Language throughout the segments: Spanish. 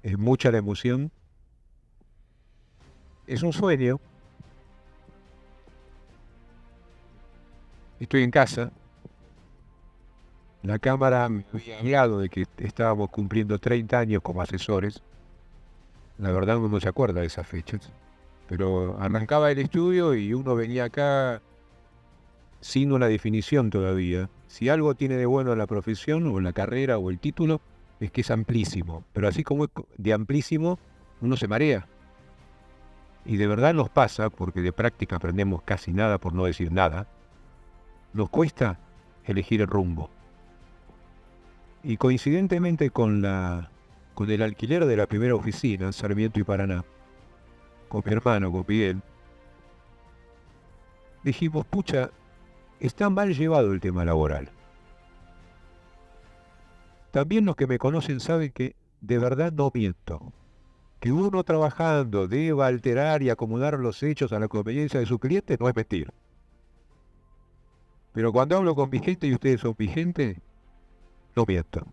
es mucha la emoción, es un sueño. Estoy en casa, la Cámara me había hablado de que estábamos cumpliendo 30 años como asesores. La verdad uno no se acuerda de esas fechas, pero arrancaba el estudio y uno venía acá sin una definición todavía. Si algo tiene de bueno la profesión o la carrera o el título, es que es amplísimo. Pero así como es de amplísimo, uno se marea. Y de verdad nos pasa, porque de práctica aprendemos casi nada, por no decir nada, nos cuesta elegir el rumbo. Y coincidentemente con el alquiler de la primera oficina en Sarmiento y Paraná, con mi hermano, con Miguel, dijimos, pucha, está mal llevado el tema laboral. También los que me conocen saben que de verdad no miento. Que uno trabajando deba alterar y acomodar los hechos a la conveniencia de su cliente no es mentir. Pero cuando hablo con mi gente y ustedes son mi gente, no miento.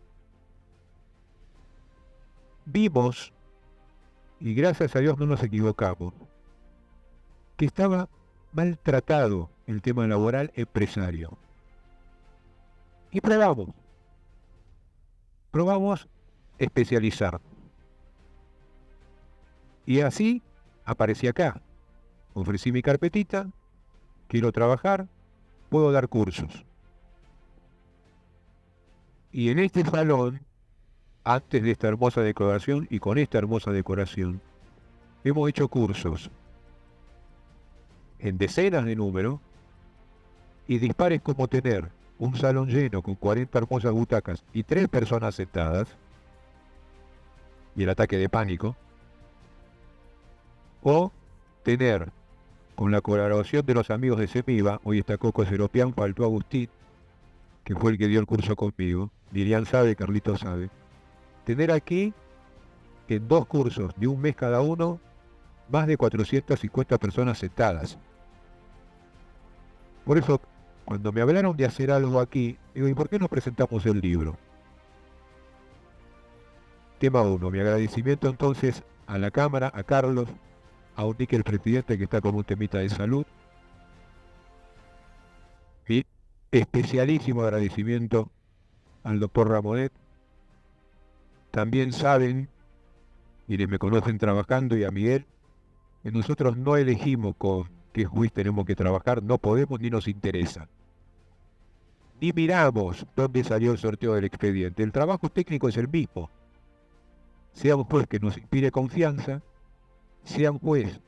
Vimos, y gracias a Dios no nos equivocamos, que estaba maltratado el tema laboral empresario. Y probamos especializar. Y así aparecí acá. Ofrecí mi carpetita, quiero trabajar, puedo dar cursos. Y en este salón, antes de esta hermosa decoración y con esta hermosa decoración, hemos hecho cursos en decenas de números y dispares como tener un salón lleno con 40 hermosas butacas y 3 personas sentadas y el ataque de pánico, o tener con la colaboración de los amigos de Semiva, hoy está Coco Seropián, faltó Agustín, que fue el que dio el curso conmigo, Lilian sabe, Carlitos sabe, tener aquí en 2 cursos de un mes cada uno, más de 450 personas sentadas. Por eso, cuando me hablaron de hacer algo aquí, digo, ¿y por qué no presentamos el libro? Tema 1, mi agradecimiento entonces a la Cámara, a Carlos, a Unique, el presidente, que está con un temita de salud. Mi especialísimo agradecimiento al doctor Ramonet. También saben, quienes me conocen trabajando, y a Miguel, que nosotros no elegimos con qué juiz tenemos que trabajar, no podemos ni nos interesa. Ni miramos dónde salió el sorteo del expediente. El trabajo técnico es el mismo. Sea un juez que nos inspire confianza, sea un juez,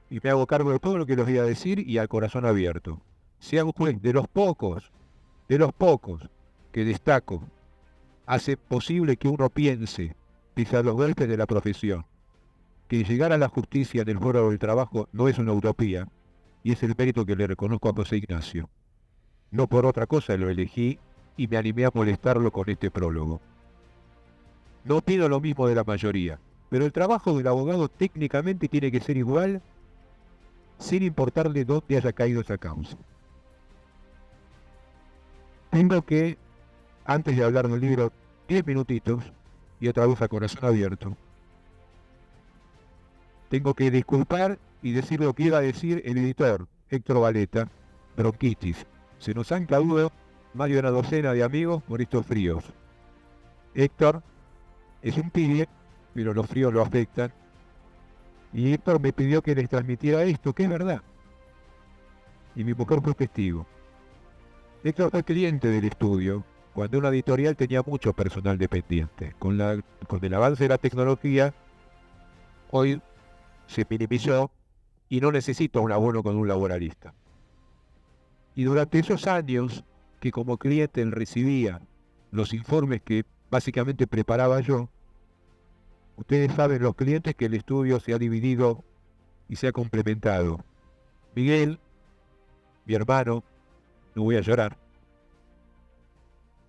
y me hago cargo de todo lo que les voy a decir y al corazón abierto, sea un juez de los pocos que destaco, hace posible que uno piense, pese a los golpes de la profesión, que llegar a la justicia en el foro del trabajo no es una utopía, y es el mérito que le reconozco a José Ignacio. No por otra cosa lo elegí y me animé a molestarlo con este prólogo. No pido lo mismo de la mayoría, pero el trabajo del abogado técnicamente tiene que ser igual, sin importarle dónde haya caído esa causa. Tengo que, antes de hablar del libro, 10 minutitos, y otra vez a corazón abierto, tengo que disculpar y decir lo que iba a decir el editor, Héctor Valeta, bronquitis. Se nos han caído más de una docena de amigos por estos fríos. Héctor es un pibe, pero los fríos lo afectan. Y Héctor me pidió que les transmitiera esto, que es verdad. Y mi mujer fue testigo. Héctor fue cliente del estudio cuando una editorial tenía mucho personal dependiente. Con el avance de la tecnología, hoy se minimizó y no necesito un abono con un laboralista. Y durante esos años que como cliente él recibía los informes que básicamente preparaba yo, ustedes saben los clientes que el estudio se ha dividido y se ha complementado. Miguel, mi hermano, no voy a llorar,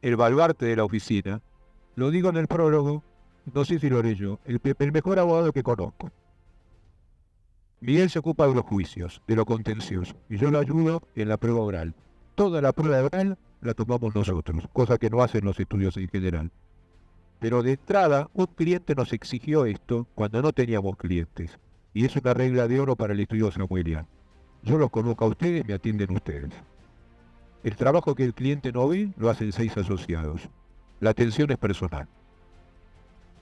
el baluarte de la oficina, lo digo en el prólogo, no sé si lo haré yo, el mejor abogado que conozco. Miguel se ocupa de los juicios, de lo contencioso, y yo lo ayudo en la prueba oral. Toda la prueba oral la tomamos nosotros, cosa que no hacen los estudios en general. Pero de entrada, un cliente nos exigió esto cuando no teníamos clientes. Y es una regla de oro para el estudio samueliano. Yo los conozco a ustedes, me atienden ustedes. El trabajo que el cliente no ve, lo hacen 6 asociados. La atención es personal.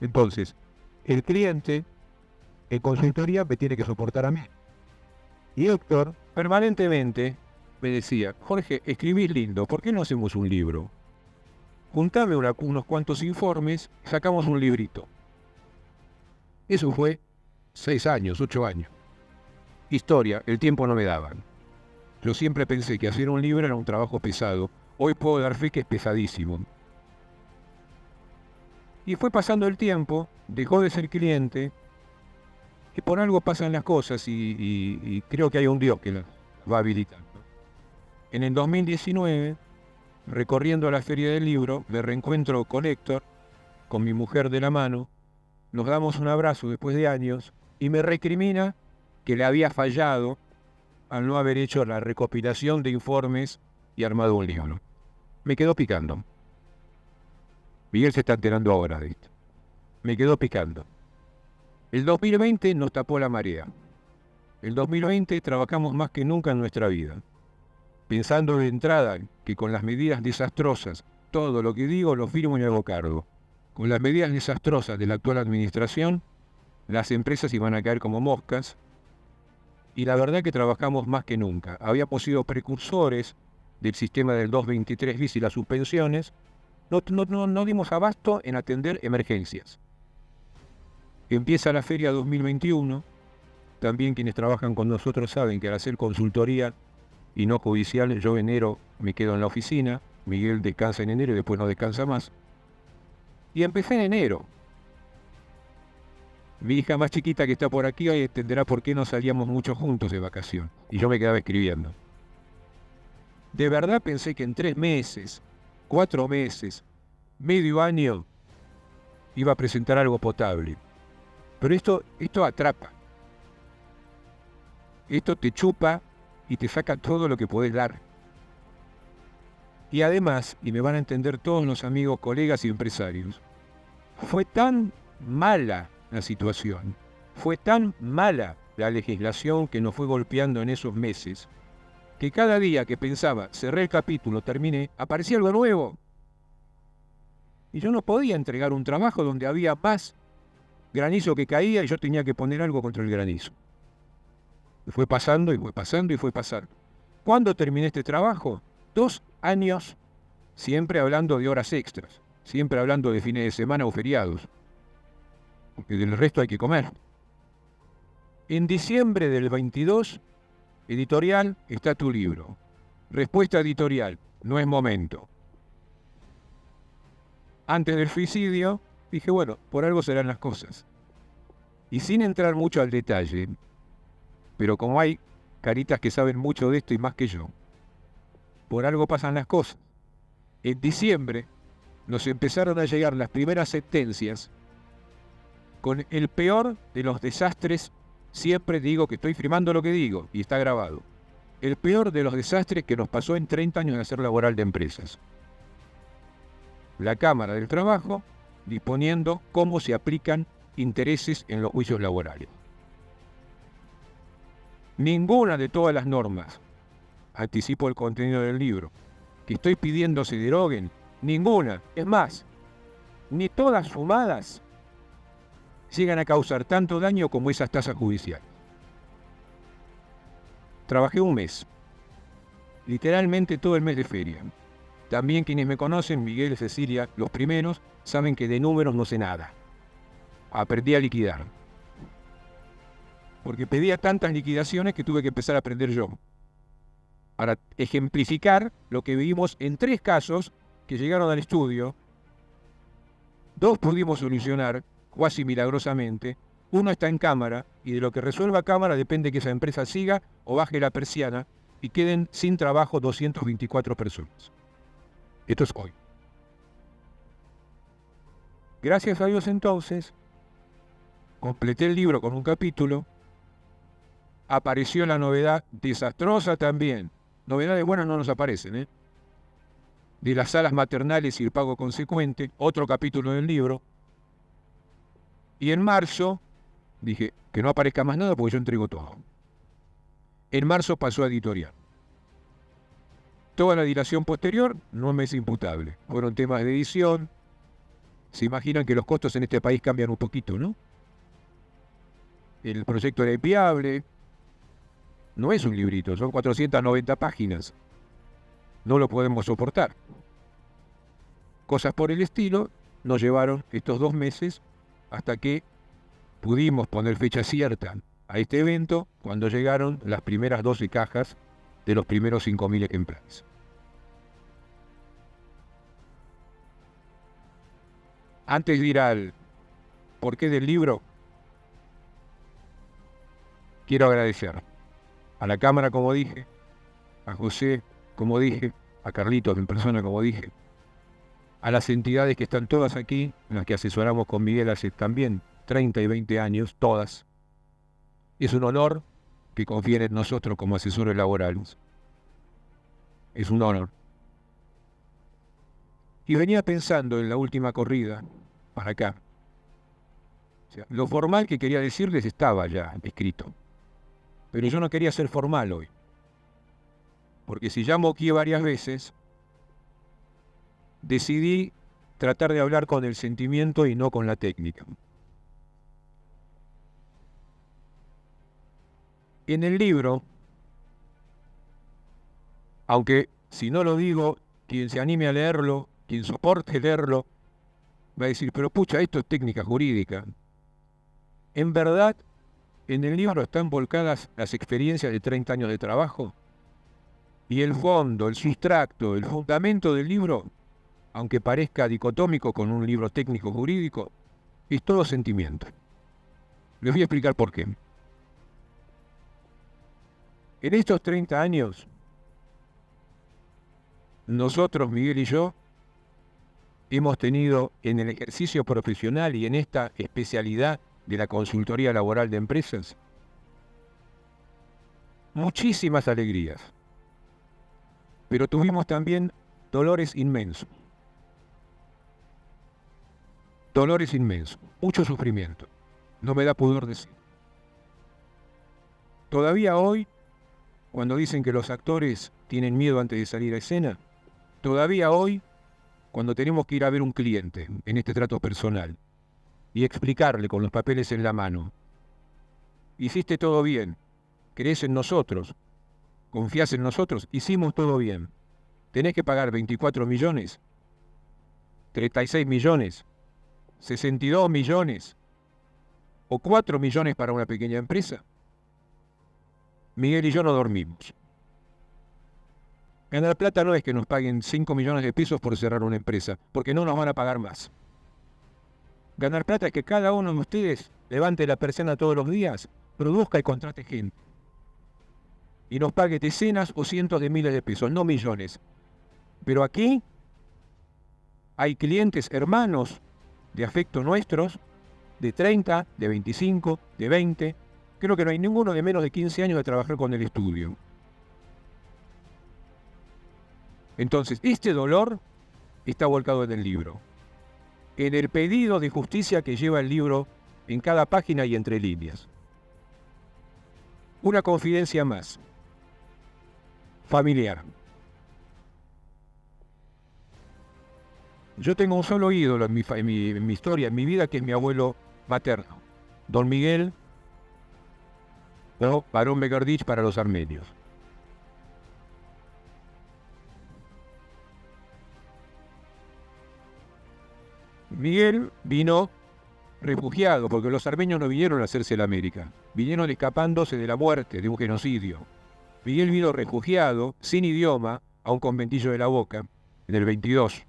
Entonces, el cliente en consultoría me tiene que soportar a mí. Y Héctor permanentemente me decía, Jorge, escribís lindo, ¿por qué no hacemos un libro? Juntame unos cuantos informes, sacamos un librito. Eso fue 6 años, 8 años. Historia, el tiempo no me daban. Yo siempre pensé que hacer un libro era un trabajo pesado. Hoy puedo dar fe que es pesadísimo. Y fue pasando el tiempo, dejó de ser cliente, y por algo pasan las cosas y creo que hay un Dios que las va habilitando. En el 2019, recorriendo la Feria del Libro, me reencuentro con Héctor, con mi mujer de la mano, nos damos un abrazo después de años y me recrimina que le había fallado al no haber hecho la recopilación de informes y armado un libro. Me quedó picando. Miguel se está enterando ahora de esto. Me quedó picando. El 2020 nos tapó la marea. El 2020 trabajamos más que nunca en nuestra vida. Pensando de entrada que con las medidas desastrosas, todo lo que digo lo firmo y hago cargo. Con las medidas desastrosas de la actual administración, las empresas iban a caer como moscas. Y la verdad que trabajamos más que nunca. Habíamos sido precursores del sistema del 223 bis y las suspensiones. No dimos abasto en atender emergencias. Empieza la feria 2021. También quienes trabajan con nosotros saben que al hacer consultoría y no judicial, yo enero me quedo en la oficina. Miguel descansa en enero y después no descansa más. Y empecé en enero. Mi hija más chiquita que está por aquí hoy entenderá por qué no salíamos mucho juntos de vacación. Y yo me quedaba escribiendo. De verdad pensé que en 3 meses, 4 meses, medio año, iba a presentar algo potable. Pero esto atrapa. Esto te chupa y te saca todo lo que podés dar. Y además, y me van a entender todos los amigos, colegas y empresarios, fue tan mala la situación, fue tan mala la legislación que nos fue golpeando en esos meses, que cada día que pensaba, cerré el capítulo, terminé, aparecía algo nuevo. Y yo no podía entregar un trabajo donde había más granizo que caía y yo tenía que poner algo contra el granizo. Y fue pasando y fue pasando y fue pasando. ¿Cuándo terminé este trabajo? 2 años, siempre hablando de horas extras, siempre hablando de fines de semana o feriados, porque del resto hay que comer. En diciembre del 22, editorial, está tu libro. Respuesta editorial, no es momento. Antes del suicidio, dije, bueno, por algo serán las cosas. Y sin entrar mucho al detalle, pero como hay caritas que saben mucho de esto y más que yo, por algo pasan las cosas. En diciembre nos empezaron a llegar las primeras sentencias con el peor de los desastres. Siempre digo que estoy firmando lo que digo y está grabado. El peor de los desastres que nos pasó en 30 años de hacer laboral de empresas. La Cámara del Trabajo disponiendo cómo se aplican intereses en los juicios laborales. Ninguna de todas las normas, anticipo el contenido del libro, que estoy pidiendo se deroguen, ninguna, es más, ni todas sumadas llegan a causar tanto daño como esas tasas judiciales. Trabajé un mes, literalmente todo el mes de feria. También quienes me conocen, Miguel y Cecilia, los primeros, saben que de números no sé nada. Aprendí a liquidar. Porque pedía tantas liquidaciones que tuve que empezar a aprender yo. Para ejemplificar lo que vivimos en 3 casos que llegaron al estudio, 2 pudimos solucionar, cuasi milagrosamente, 1 está en cámara, y de lo que resuelva cámara depende que esa empresa siga o baje la persiana y queden sin trabajo 224 personas. Esto es hoy. Gracias a Dios entonces, completé el libro con un capítulo, apareció la novedad desastrosa también. Novedades buenas no nos aparecen, de las salas maternales y el pago consecuente, otro capítulo del libro, Y en marzo dije que no aparezca más nada porque yo entrego todo. En marzo pasó a editorial. Toda la dilación posterior no me es imputable. Fueron temas de edición. Se imaginan que los costos en este país cambian un poquito, ¿no? El proyecto era inviable. No es un librito, son 490 páginas. No lo podemos soportar. Cosas por el estilo nos llevaron estos 2 meses hasta que pudimos poner fecha cierta a este evento cuando llegaron las primeras 12 cajas de los primeros 5.000 ejemplares. Antes de ir al porqué del libro, quiero agradecer a la Cámara, como dije, a José, como dije, a Carlitos en persona, como dije, a las entidades que están todas aquí, en las que asesoramos con Miguel hace también 30 y 20 años, todas. Es un honor que confíen en nosotros como asesores laborales. Es un honor. Y venía pensando en la última corrida, para acá. O sea, lo formal que quería decirles estaba ya escrito. Pero yo no quería ser formal hoy. Porque si ya moqué varias veces, decidí tratar de hablar con el sentimiento y no con la técnica. En el libro, aunque si no lo digo, quien se anime a leerlo, quien soporte leerlo, va a decir, pero pucha, esto es técnica jurídica. En verdad, en el libro están volcadas las experiencias de 30 años de trabajo y el fondo, el sustracto, el fundamento del libro, aunque parezca dicotómico con un libro técnico jurídico, es todo sentimiento. Les voy a explicar por qué. En estos 30 años, nosotros, Miguel y yo, hemos tenido en el ejercicio profesional y en esta especialidad de la consultoría laboral de empresas muchísimas alegrías, pero tuvimos también dolores inmensos, mucho sufrimiento, no me da pudor decir. Todavía hoy, cuando dicen que los actores tienen miedo antes de salir a escena, todavía hoy, cuando tenemos que ir a ver un cliente en este trato personal y explicarle con los papeles en la mano, hiciste todo bien, crees en nosotros, confías en nosotros, hicimos todo bien, tenés que pagar 24 millones, 36 millones, 62 millones o 4 millones para una pequeña empresa. Miguel y yo no dormimos. Ganar plata no es que nos paguen 5 millones de pesos por cerrar una empresa, porque no nos van a pagar más. Ganar plata es que cada uno de ustedes levante la persiana todos los días, produzca y contrate gente. Y nos pague decenas o cientos de miles de pesos, no millones. Pero aquí hay clientes hermanos de afecto nuestros, de 30, de 25, de 20. Creo que no hay ninguno de menos de 15 años de trabajar con el estudio. Entonces, este dolor está volcado en el libro. En el pedido de justicia que lleva el libro en cada página y entre líneas. Una confidencia más. Familiar. Yo tengo un solo ídolo en mi historia, en mi vida, que es mi abuelo materno, don Miguel, o Barón Begardich para los armenios. Miguel vino refugiado, porque los armenios no vinieron a hacerse la América, vinieron escapándose de la muerte, de un genocidio. Miguel vino refugiado, sin idioma, a un conventillo de La Boca, en el 22.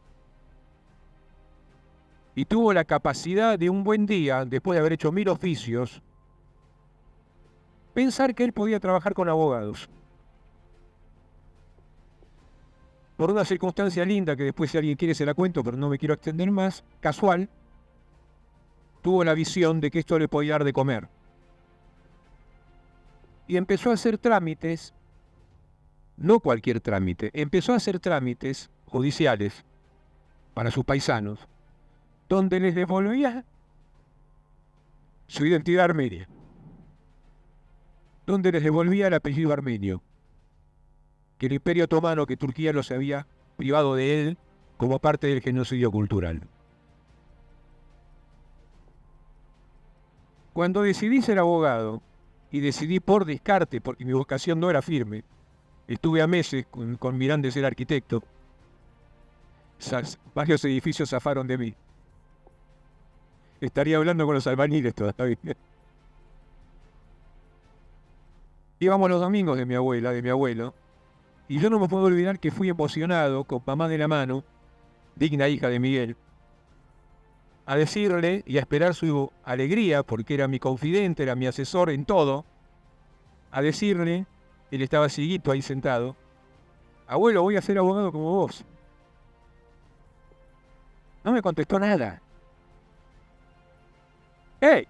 Y tuvo la capacidad de un buen día, después de haber hecho 1000 oficios, pensar que él podía trabajar con abogados. Por una circunstancia linda, que después si alguien quiere se la cuento, pero no me quiero extender más, casual, tuvo la visión de que esto le podía dar de comer. Y empezó a hacer trámites, no cualquier trámite, empezó a hacer trámites judiciales para sus paisanos, donde les devolvía su identidad armenia, donde les devolvía el apellido armenio, que el Imperio Otomano, que Turquía los había privado de él como parte del genocidio cultural. Cuando decidí ser abogado, y decidí por descarte, porque mi vocación no era firme, estuve a meses con Mirán de ser arquitecto, varios edificios zafaron de mí. Estaría hablando con los albañiles todavía. Íbamos los domingos de mi abuela, de mi abuelo, y yo no me puedo olvidar que fui emocionado, con mamá de la mano, digna hija de Miguel, a decirle y a esperar su alegría, porque era mi confidente, era mi asesor en todo, a decirle, él estaba cieguito ahí sentado, abuelo, voy a ser abogado como vos. No me contestó nada. ¡Ey!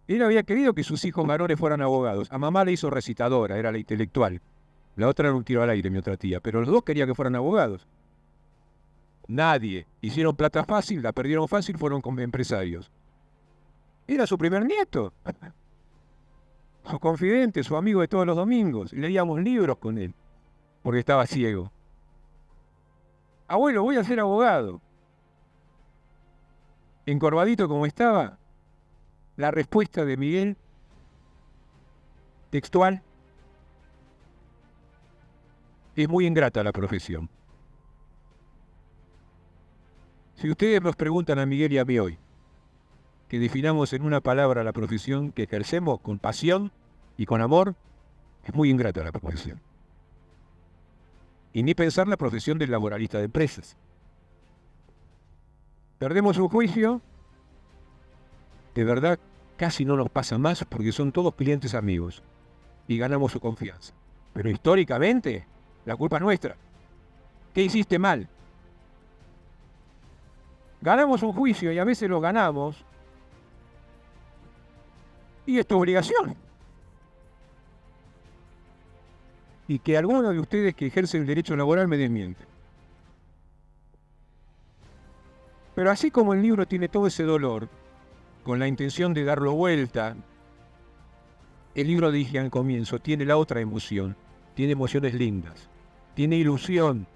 Él había querido que sus hijos varones fueran abogados. A mamá le hizo recitadora, era la intelectual. La otra era un tiro al aire, mi otra tía. Pero los dos querían que fueran abogados. Nadie. Hicieron plata fácil, la perdieron fácil, fueron como empresarios. Era su primer nieto. Su confidente, su amigo de todos los domingos. Leíamos libros con él, porque estaba ciego. Abuelo, voy a ser abogado. Encorvadito como estaba, la respuesta de Miguel, textual, es muy ingrata la profesión. Si ustedes nos preguntan a Miguel y a mí hoy, que definamos en una palabra la profesión que ejercemos con pasión y con amor, es muy ingrata la profesión. Y ni pensar la profesión del laboralista de empresas. Perdemos un juicio, de verdad casi no nos pasa más porque son todos clientes amigos y ganamos su confianza. Pero históricamente, la culpa es nuestra. ¿Qué hiciste mal? Ganamos un juicio y a veces lo ganamos y es tu obligación. Y que algunos de ustedes que ejercen el derecho laboral me desmienten. Pero así como el libro tiene todo ese dolor, con la intención de darlo vuelta, el libro, dije al comienzo, tiene la otra emoción, tiene emociones lindas, tiene ilusión,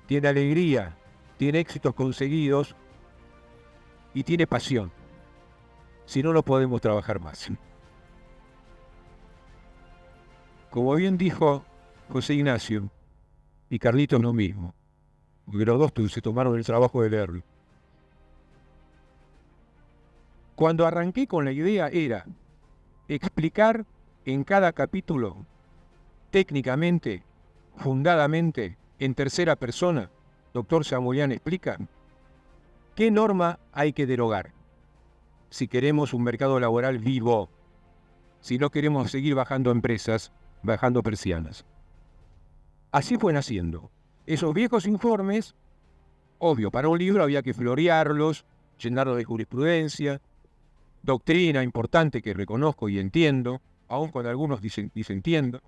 tiene alegría, tiene éxitos conseguidos y tiene pasión. Si no, no podemos trabajar más. Como bien dijo José Ignacio, y Carlitos lo mismo, porque los dos se tomaron el trabajo de leerlo. Cuando arranqué con la idea era explicar en cada capítulo, técnicamente, fundadamente, en tercera persona, doctor Samuelian explica, qué norma hay que derogar si queremos un mercado laboral vivo, si no queremos seguir bajando empresas, bajando persianas. Así fue naciendo. Esos viejos informes, obvio, para un libro había que florearlos, llenarlos de jurisprudencia, doctrina importante que reconozco y entiendo, aun con algunos disentiendo.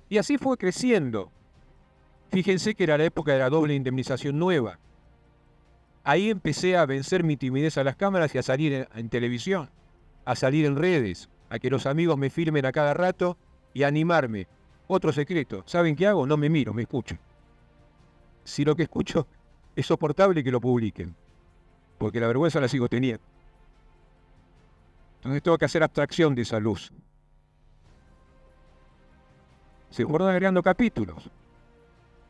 Y así fue creciendo. Fíjense que era la época de la doble indemnización nueva. Ahí empecé a vencer mi timidez a las cámaras y a salir en televisión, a salir en redes, a que los amigos me filmen a cada rato y a animarme. Otro secreto, ¿saben qué hago? No me miro, me escucho. Si lo que escucho es soportable, que lo publiquen, porque la vergüenza la sigo teniendo. Entonces tengo que hacer abstracción de esa luz. Se fueron agregando capítulos.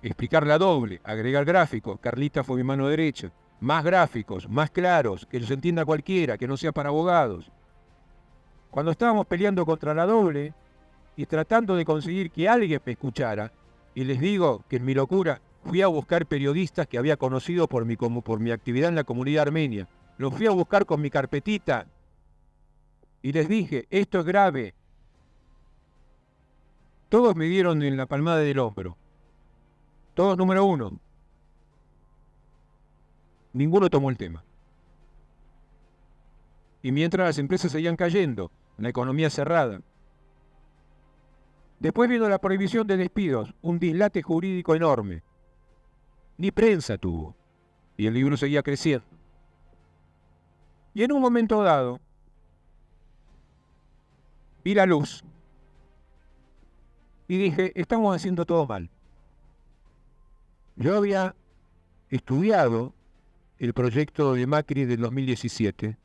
Explicar la doble, agregar gráficos. Carlita fue mi mano derecha. Más gráficos, más claros, que los entienda cualquiera, que no sea para abogados. Cuando estábamos peleando contra la doble y tratando de conseguir que alguien me escuchara, y les digo que en mi locura fui a buscar periodistas que había conocido por mi actividad en la comunidad armenia. Los fui a buscar con mi carpetita y les dije, esto es grave. Todos me dieron en la palmada del hombro. Todos número uno. Ninguno tomó el tema. Y mientras las empresas seguían cayendo, la economía cerrada. Después vino la prohibición de despidos, un dislate jurídico enorme. Ni prensa tuvo. Y el libro seguía creciendo. Y en un momento dado, vi la luz y dije, estamos haciendo todo mal. Yo había estudiado el proyecto de Macri del 2017.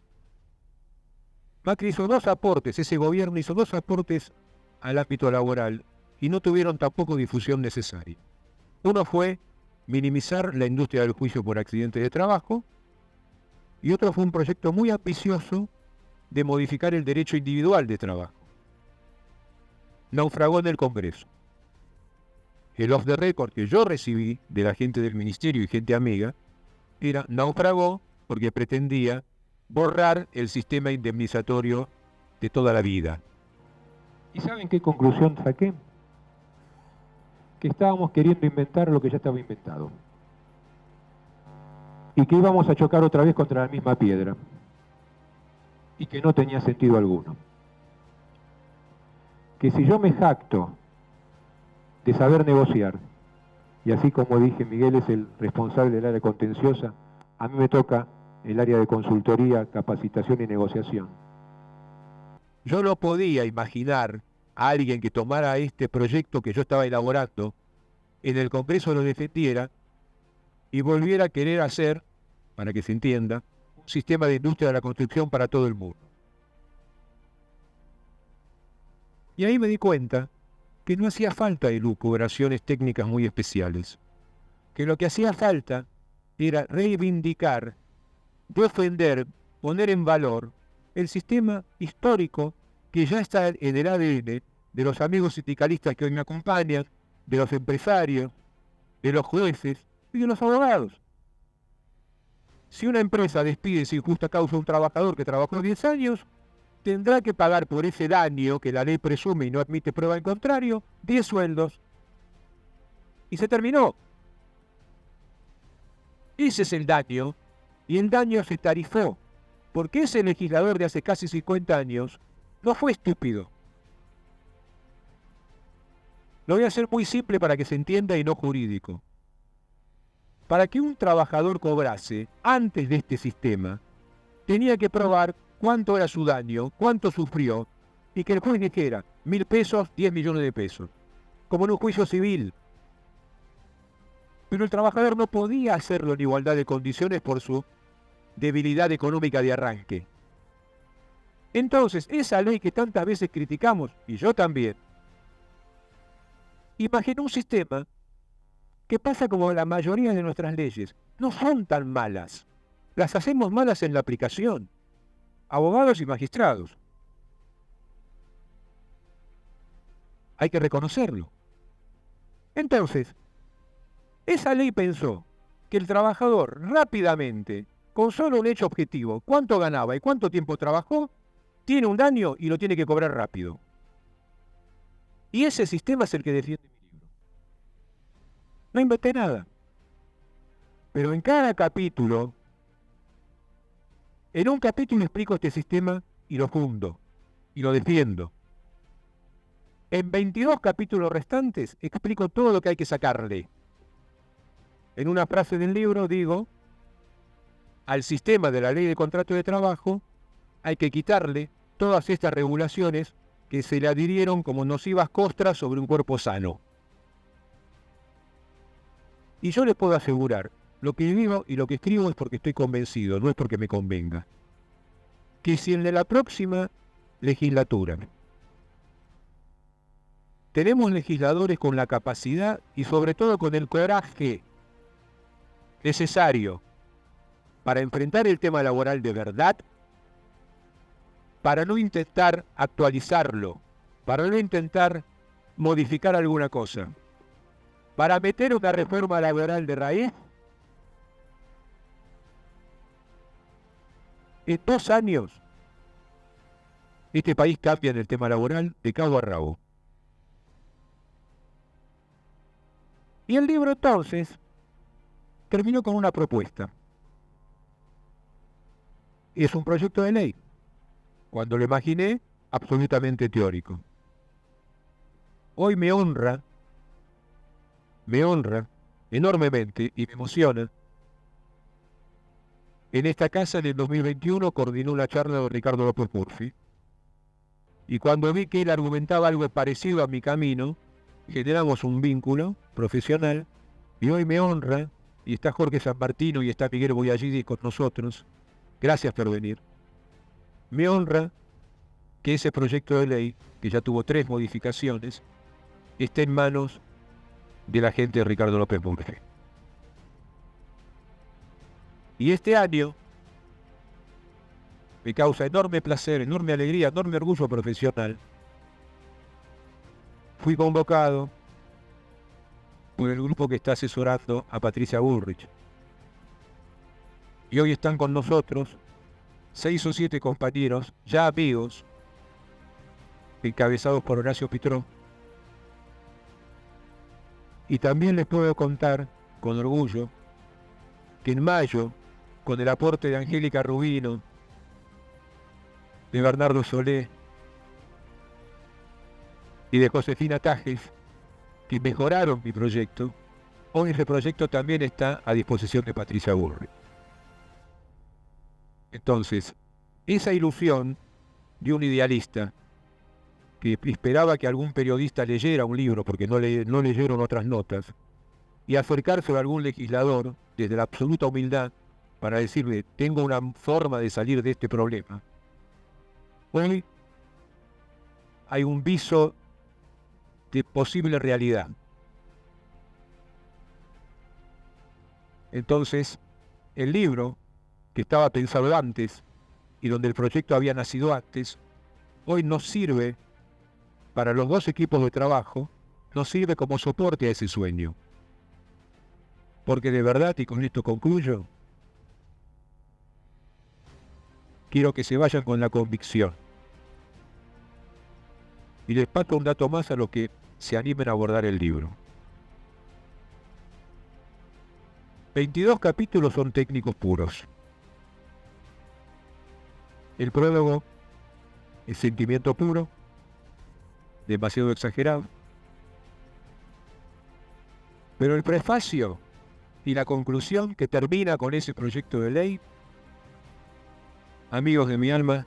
Macri hizo 2 aportes, ese gobierno hizo 2 aportes al ámbito laboral y no tuvieron tampoco difusión necesaria. Uno fue minimizar la industria del juicio por accidentes de trabajo y otro fue un proyecto muy ambicioso de modificar el derecho individual de trabajo. Naufragó en el Congreso. El off the record que yo recibí de la gente del ministerio y gente amiga era naufragó porque pretendía borrar el sistema indemnizatorio de toda la vida. ¿Y saben qué conclusión saqué? Que estábamos queriendo inventar lo que ya estaba inventado. Y que íbamos a chocar otra vez contra la misma piedra. Y que no tenía sentido alguno. Que si yo me jacto de saber negociar, y así como dije, Miguel es el responsable del área contenciosa, a mí me toca el área de consultoría, capacitación y negociación. Yo no podía imaginar a alguien que tomara este proyecto que yo estaba elaborando, en el Congreso lo defendiera y volviera a querer hacer, para que se entienda, un sistema de industria de la construcción para todo el mundo. Y ahí me di cuenta que no hacía falta elucubraciones técnicas muy especiales, que lo que hacía falta era reivindicar, defender, poner en valor el sistema histórico que ya está en el ADN de los amigos sindicalistas que hoy me acompañan, de los empresarios, de los jueces y de los abogados. Si una empresa despide sin justa causa a un trabajador que trabajó 10 años, tendrá que pagar por ese daño que la ley presume y no admite prueba en contrario, 10 sueldos. Y se terminó. Ese es el daño, y el daño se tarifó, porque ese legislador de hace casi 50 años no fue estúpido. Lo voy a hacer muy simple para que se entienda y no jurídico. Para que un trabajador cobrase antes de este sistema, tenía que probar cuánto era su daño, cuánto sufrió, y que el juez dijera 1.000 pesos, 10 millones de pesos, como en un juicio civil. Pero el trabajador no podía hacerlo en igualdad de condiciones por su debilidad económica de arranque. Entonces, esa ley que tantas veces criticamos, y yo también, imaginó un sistema que pasa como la mayoría de nuestras leyes. No son tan malas. Las hacemos malas en la aplicación. Abogados y magistrados. Hay que reconocerlo. Entonces, esa ley pensó que el trabajador rápidamente, con solo un hecho objetivo, cuánto ganaba y cuánto tiempo trabajó, tiene un daño y lo tiene que cobrar rápido. Y ese sistema es el que defiende mi libro. No inventé nada. Pero en cada capítulo, en un capítulo explico este sistema y lo fundo, y lo defiendo. En 22 capítulos restantes explico todo lo que hay que sacarle. En una frase del libro digo, al sistema de la ley de contrato de trabajo hay que quitarle todas estas regulaciones que se le adhirieron como nocivas costras sobre un cuerpo sano. Y yo les puedo asegurar, lo que digo y lo que escribo es porque estoy convencido, no es porque me convenga, que si en la próxima legislatura tenemos legisladores con la capacidad y sobre todo con el coraje necesario para enfrentar el tema laboral de verdad, para no intentar actualizarlo, para no intentar modificar alguna cosa, para meter una reforma laboral de raíz, en 2 años este país cambia en el tema laboral de cabo a rabo. Y el libro entonces terminó con una propuesta. Es un proyecto de ley. Cuando lo imaginé, absolutamente teórico. Hoy me honra enormemente y me emociona En esta casa, en el 2021, coordinó una charla de Ricardo López Murphy. Y cuando vi que él argumentaba algo parecido a mi camino, generamos un vínculo profesional, y hoy me honra, y está Jorge San Martino y está Miguel Boyallidi con nosotros. Gracias por venir. Me honra que ese proyecto de ley, que ya tuvo 3 modificaciones, esté en manos de la gente de Ricardo López Murphy. Y este año me causa enorme placer, enorme alegría, enorme orgullo profesional. Fui convocado por el grupo que está asesorando a Patricia Bullrich. Y hoy están con nosotros 6 o 7 compañeros, ya amigos, encabezados por Horacio Pitró. Y también les puedo contar, con orgullo, que en mayo, con el aporte de Angélica Rubino, de Bernardo Solé y de Josefina Tajes, que mejoraron mi proyecto, hoy ese proyecto también está a disposición de Patricia Bullrich. Entonces, esa ilusión de un idealista que esperaba que algún periodista leyera un libro, porque no leyeron otras notas, y acercarse a algún legislador desde la absoluta humildad para decirle, tengo una forma de salir de este problema. Hoy hay un viso de posible realidad. Entonces, el libro, que estaba pensado antes, y donde el proyecto había nacido antes, hoy nos sirve, para los 2 equipos de trabajo, nos sirve como soporte a ese sueño. Porque de verdad, y con esto concluyo, quiero que se vayan con la convicción. Y les paso un dato más a los que se animen a abordar el libro. 22 capítulos son técnicos puros. El prólogo es sentimiento puro, demasiado exagerado. Pero el prefacio y la conclusión que termina con ese proyecto de ley, amigos de mi alma,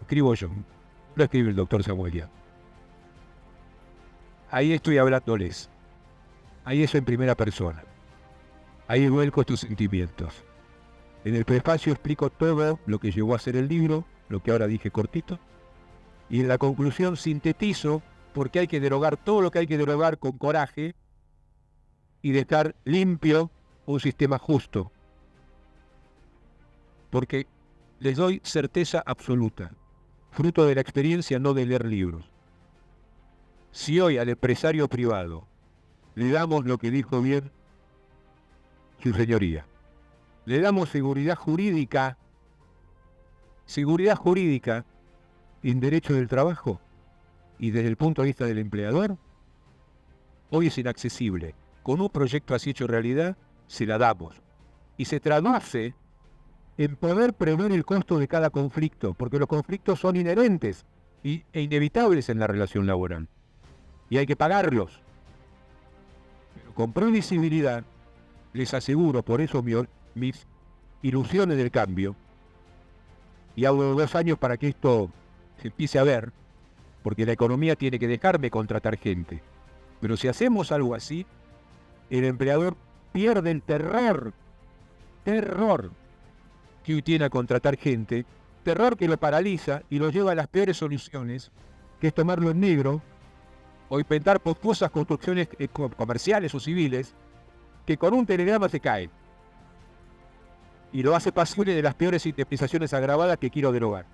escribo yo, lo escribe el doctor Samuelia. Ahí estoy hablándoles. Ahí eso en primera persona. Ahí vuelco estos sentimientos. En el prefacio explico todo lo que llevó a hacer el libro, lo que ahora dije cortito. Y en la conclusión sintetizo porque hay que derogar todo lo que hay que derogar con coraje y dejar limpio un sistema justo. Porque les doy certeza absoluta, fruto de la experiencia, no de leer libros. Si hoy al empresario privado le damos lo que dijo bien su señoría, le damos seguridad jurídica en derecho del trabajo y desde el punto de vista del empleador, hoy es inaccesible. Con un proyecto así hecho realidad, se la damos. Y se traduce en poder prever el costo de cada conflicto, porque los conflictos son inherentes e inevitables en la relación laboral. Y hay que pagarlos. Pero con previsibilidad, les aseguro, por eso mis ilusiones del cambio, y hago 2 años para que esto se empiece a ver, porque la economía tiene que dejarme contratar gente. Pero si hacemos algo así, el empleador pierde el terror que hoy tiene a contratar gente, terror que lo paraliza y lo lleva a las peores soluciones, que es tomarlo en negro o inventar posposas construcciones comerciales o civiles que con un telegrama se caen. Y lo hace pasible de las peores indemnizaciones agravadas que quiero derogar.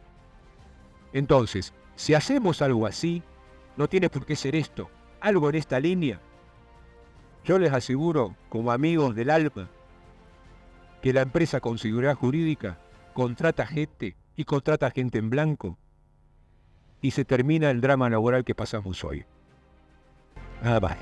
Entonces, si hacemos algo así, no tiene por qué ser esto. Algo en esta línea. Yo les aseguro, como amigos del alma, que la empresa con seguridad jurídica contrata gente y contrata gente en blanco y se termina el drama laboral que pasamos hoy. Nada más.